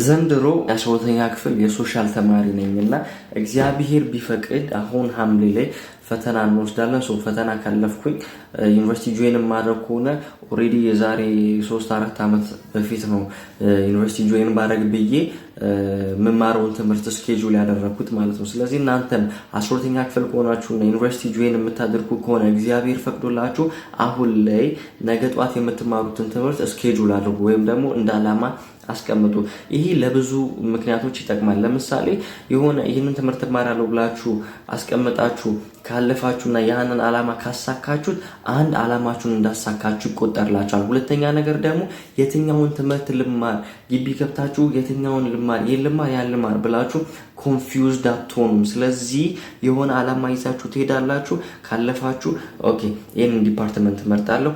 ዘንድሮ 12ኛ ክፍል የሶሻል ተማሪ ነኝና እግዚአብሔር ቢፈቅድ አሁን ሐምሌ ላይ ፈተና እንወስዳለን። ፈተና ካለፍኩኝ ዩኒቨርሲቲ ጆይን ማድረግ ከሆነ ኦሬዲ የዛሬ 3-4 አመት በፊት ነው ዩኒቨርሲቲ ጆይን ባረግ ብዬ መማሩን ትምህርት ስኬጁል ያደረኩት ማለት ነው። ስለዚህ እናንተም 12ኛ ክፍል ከሆናችሁና ዩኒቨርሲቲ ጆይን የምታደርጉ ከሆነ እግዚአብሔር ፈቅዶላችሁ አሁን ላይ ነገ ጧት የምትማሩትን ትምህርት ስኬጁል አድርጉ ወይም ደግሞ እንደ አላማ አስቀምጡ። ይሄ ለብዙ ምክንያቶች ይጠቅማል። ለምሳሌ የሆነ ይሄንን ትምህርት ተማራለሁ ብላችሁ አስቀምጣችሁ ካለፋችሁና ያንን አላማ ካሳካችሁት አንድ አላማችሁን እንዳሳካችሁ ይቆጠርላችኋል። ሁለተኛ ነገር ደግሞ የትኛውን ትምህርት ልማር ግቢ ገብታችሁ የትኛውን ልማር ያልማር ብላችሁ ኮንፊውዝድ አትሆኑም። ስለዚህ የሆነ አላማ ይዛችሁ ትሄዳላችሁ። ካለፋችሁ ኦኬ ይሄን ዲፓርትመንት መርጣለሁ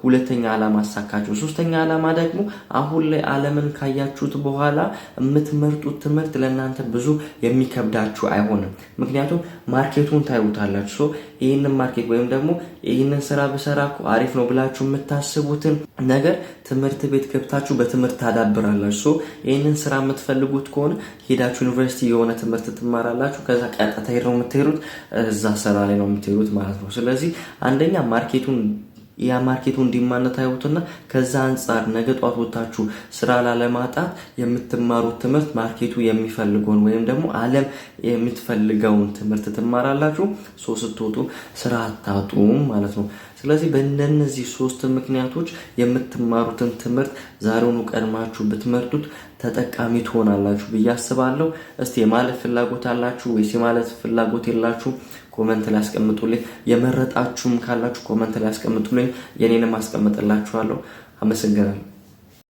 ሁለተኛ አላማ አሳካችሁ። ሶስተኛ አላማ ደግሞ አሁን ላይ ዓለምን ካያችሁት በኋላ የምትመርጡት ትምህርት ለእናንተ ብዙ የሚከብዳችሁ አይሆንም። ምክንያቱም ማርኬቱን ታዩታላችሁ። ይሄንን ማርኬት ወይም ደግሞ ይሄንን ስራ በሰራ እኮ አሪፍ ነው ብላችሁ የምታስቡትን ነገር ትምህርት ቤት ገብታችሁ በትምህርት ታዳብራላችሁ። ይሄንን ስራ የምትፈልጉት ከሆነ ሄዳችሁ ዩኒቨርሲቲ የሆነ ትምህርት ትማራላችሁ። ከዛ ቀጥታ ሄደው የምትሄዱት እዛ ስራ ላይ ነው የምትሄዱት ማለት ነው። ስለዚህ አንደኛ ማርኬቱን ዲማንድ ታዩትና ከዛ አንፃር ነገ ጧት ወጣችሁ ስራ ላለማጣት የምትማሩት ትምህርት ማርኬቱ የሚፈልገውን ወይም ደግሞ ዓለም የምትፈልገውን ትምህርት ትማራላችሁ። ስትወጡ ስራ አታጡም ማለት ነው። ስለዚህ በእነዚህ 3 ምክንያቶች የምትማሩትን ትምህርት ዛሬውኑ ቀድማችሁ ብትመርጡት ተጠቃሚ ትሆናላችሁ ብዬ አስባለሁ። እስቲ የማለት ፍላጎት አላችሁ ወይስ የማለት ፍላጎት የላችሁ? ኮሜንት ላይ አስቀምጡልኝ። የመረጣችሁም ካላችሁ ኮሜንት ላይ አስቀምጡልኝ። የኔንም አስቀምጥላችኋለሁ። አመሰግናለሁ።